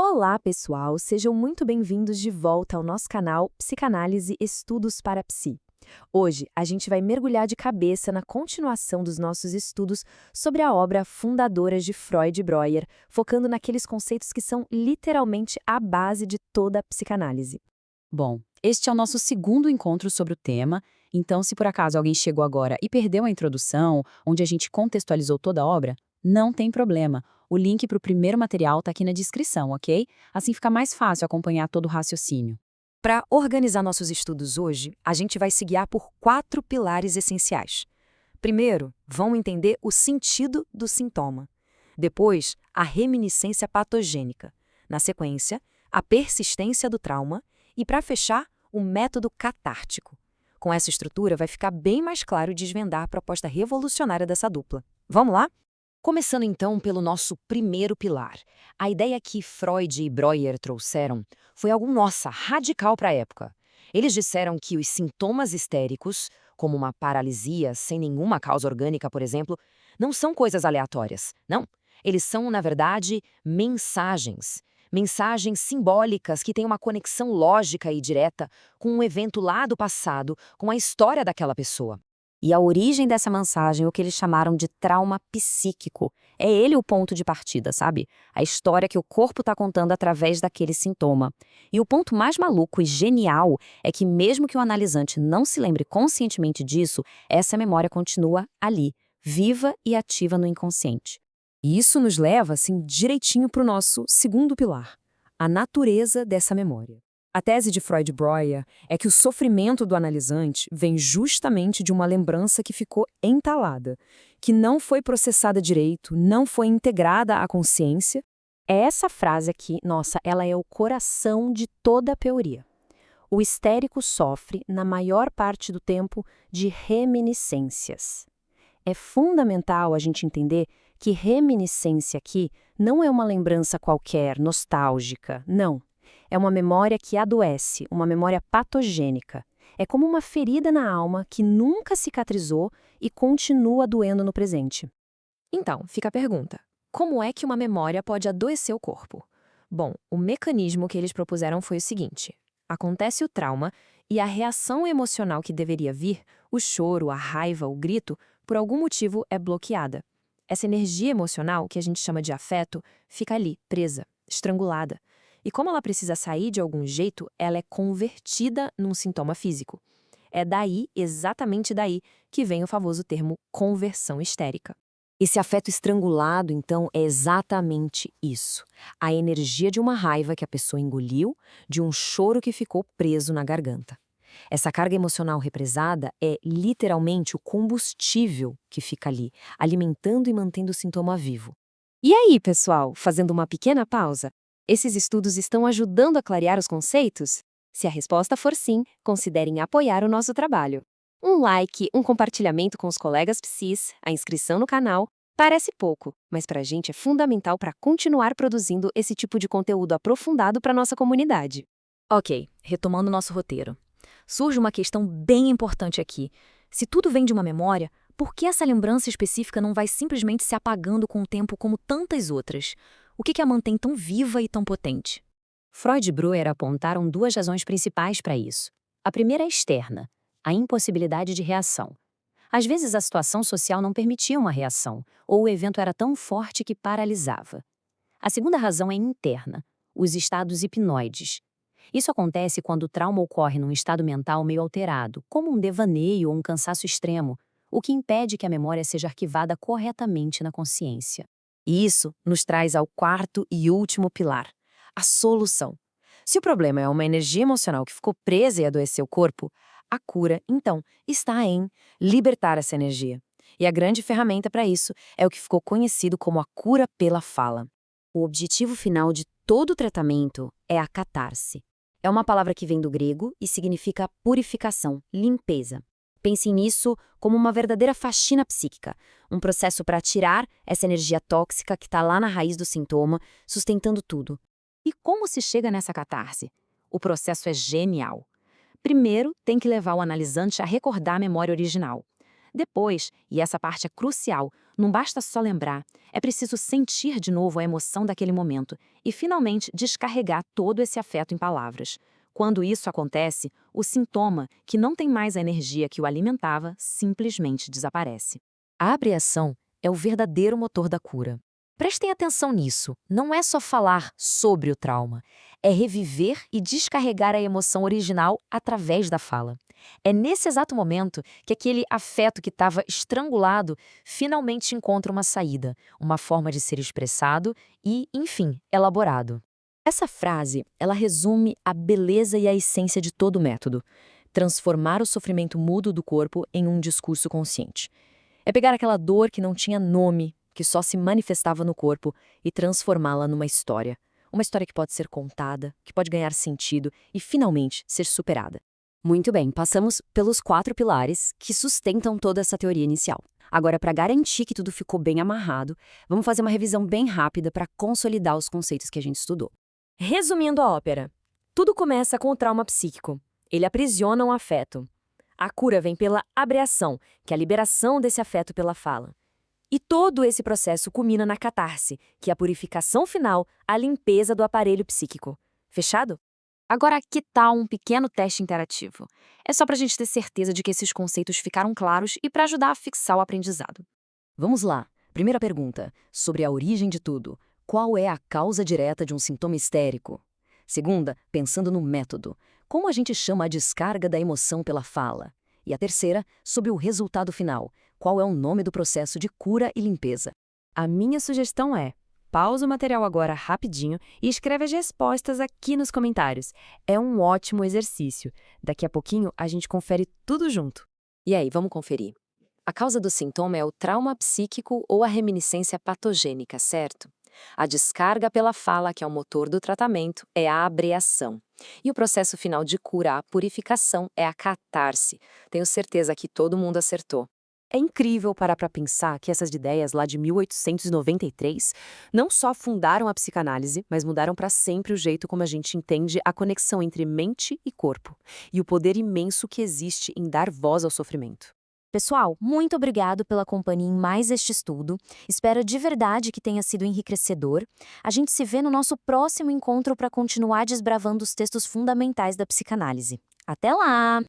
Olá, pessoal! Sejam muito bem-vindos de volta ao nosso canal Psicanálise Estudos para Psi. Hoje, a gente vai mergulhar de cabeça na continuação dos nossos estudos sobre a obra Fundadoras de Freud e Breuer, focando naqueles conceitos que são literalmente a base de toda a psicanálise. Bom, este é o nosso segundo encontro sobre o tema, então se por acaso alguém chegou agora e perdeu a introdução, onde a gente contextualizou toda a obra, não tem problema. O link para o primeiro material está aqui na descrição, ok? Assim fica mais fácil acompanhar todo o raciocínio. Para organizar nossos estudos hoje, a gente vai se guiar por 4 pilares essenciais. Primeiro, vamos entender o sentido do sintoma. Depois, a reminiscência patogênica. Na sequência, a persistência do trauma. E, para fechar, o método catártico. Com essa estrutura, vai ficar bem mais claro desvendar a proposta revolucionária dessa dupla. Vamos lá? Começando então pelo nosso primeiro pilar. A ideia que Freud e Breuer trouxeram foi algo, nossa, radical para a época. Eles disseram que os sintomas histéricos, como uma paralisia sem nenhuma causa orgânica, por exemplo, não são coisas aleatórias, não. Eles são, na verdade, mensagens. Mensagens simbólicas que têm uma conexão lógica e direta com um evento lá do passado, com a história daquela pessoa. E a origem dessa mensagem é o que eles chamaram de trauma psíquico. É ele o ponto de partida, sabe? A história que o corpo está contando através daquele sintoma. E o ponto mais maluco e genial é que mesmo que o analisante não se lembre conscientemente disso, essa memória continua ali, viva e ativa no inconsciente. E isso nos leva, assim, direitinho para o nosso segundo pilar, a natureza dessa memória. A tese de Freud e Breuer é que o sofrimento do analisante vem justamente de uma lembrança que ficou entalada, que não foi processada direito, não foi integrada à consciência. Essa frase aqui, nossa, ela é o coração de toda a teoria. O histérico sofre, na maior parte do tempo, de reminiscências. É fundamental a gente entender que reminiscência aqui não é uma lembrança qualquer, nostálgica, não. É uma memória que adoece, uma memória patogênica. É como uma ferida na alma que nunca cicatrizou e continua doendo no presente. Então, fica a pergunta: como é que uma memória pode adoecer o corpo? Bom, o mecanismo que eles propuseram foi o seguinte: acontece o trauma e a reação emocional que deveria vir, o choro, a raiva, o grito, por algum motivo é bloqueada. Essa energia emocional, que a gente chama de afeto, fica ali, presa, estrangulada. E como ela precisa sair de algum jeito, ela é convertida num sintoma físico. É daí, exatamente daí, que vem o famoso termo conversão histérica. Esse afeto estrangulado, então, é exatamente isso. A energia de uma raiva que a pessoa engoliu, de um choro que ficou preso na garganta. Essa carga emocional represada é literalmente o combustível que fica ali, alimentando e mantendo o sintoma vivo. E aí, pessoal, fazendo uma pequena pausa, esses estudos estão ajudando a clarear os conceitos? Se a resposta for sim, considerem apoiar o nosso trabalho. Um like, um compartilhamento com os colegas psis, a inscrição no canal, parece pouco, mas para a gente é fundamental para continuar produzindo esse tipo de conteúdo aprofundado para nossa comunidade. Ok, retomando nosso roteiro. Surge uma questão bem importante aqui. Se tudo vem de uma memória, por que essa lembrança específica não vai simplesmente se apagando com o tempo como tantas outras? O que a mantém tão viva e tão potente? Freud e Breuer apontaram 2 razões principais para isso. A primeira é externa, a impossibilidade de reação. Às vezes a situação social não permitia uma reação, ou o evento era tão forte que paralisava. A segunda razão é interna, os estados hipnoides. Isso acontece quando o trauma ocorre num estado mental meio alterado, como um devaneio ou um cansaço extremo, o que impede que a memória seja arquivada corretamente na consciência. E isso nos traz ao quarto e último pilar, a solução. Se o problema é uma energia emocional que ficou presa e adoeceu o corpo, a cura, então, está em libertar essa energia. E a grande ferramenta para isso é o que ficou conhecido como a cura pela fala. O objetivo final de todo o tratamento é a catarse. É uma palavra que vem do grego e significa purificação, limpeza. Pensem nisso como uma verdadeira faxina psíquica, um processo para tirar essa energia tóxica que está lá na raiz do sintoma, sustentando tudo. E como se chega nessa catarse? O processo é genial. Primeiro, tem que levar o analisante a recordar a memória original. Depois, e essa parte é crucial, não basta só lembrar, é preciso sentir de novo a emoção daquele momento e, finalmente, descarregar todo esse afeto em palavras. Quando isso acontece, o sintoma, que não tem mais a energia que o alimentava, simplesmente desaparece. A abreação é o verdadeiro motor da cura. Prestem atenção nisso, não é só falar sobre o trauma, é reviver e descarregar a emoção original através da fala. É nesse exato momento que aquele afeto que estava estrangulado finalmente encontra uma saída, uma forma de ser expressado e, enfim, elaborado. Essa frase, ela resume a beleza e a essência de todo o método: transformar o sofrimento mudo do corpo em um discurso consciente. É pegar aquela dor que não tinha nome, que só se manifestava no corpo, e transformá-la numa história. Uma história que pode ser contada, que pode ganhar sentido e, finalmente, ser superada. Muito bem, passamos pelos 4 pilares que sustentam toda essa teoria inicial. Agora, para garantir que tudo ficou bem amarrado, vamos fazer uma revisão bem rápida para consolidar os conceitos que a gente estudou. Resumindo a ópera, tudo começa com o trauma psíquico. Ele aprisiona um afeto. A cura vem pela abreação, que é a liberação desse afeto pela fala. E todo esse processo culmina na catarse, que é a purificação final, a limpeza do aparelho psíquico. Fechado? Agora, que tal um pequeno teste interativo? É só para a gente ter certeza de que esses conceitos ficaram claros e para ajudar a fixar o aprendizado. Vamos lá. Primeira pergunta, sobre a origem de tudo. Qual é a causa direta de um sintoma histérico? Segunda, pensando no método. Como a gente chama a descarga da emoção pela fala? E a terceira, sobre o resultado final. Qual é o nome do processo de cura e limpeza? A minha sugestão é: pausa o material agora rapidinho e escreve as respostas aqui nos comentários. É um ótimo exercício. Daqui a pouquinho a gente confere tudo junto. E aí, vamos conferir. A causa do sintoma é o trauma psíquico ou a reminiscência patogênica, certo? A descarga pela fala, que é o motor do tratamento, é a abreação. E o processo final de cura, a purificação, é a catarse. Tenho certeza que todo mundo acertou. É incrível parar para pensar que essas ideias lá de 1893 não só fundaram a psicanálise, mas mudaram para sempre o jeito como a gente entende a conexão entre mente e corpo, e o poder imenso que existe em dar voz ao sofrimento. Pessoal, muito obrigado pela companhia em mais este estudo. Espero de verdade que tenha sido enriquecedor. A gente se vê no nosso próximo encontro para continuar desbravando os textos fundamentais da psicanálise. Até lá!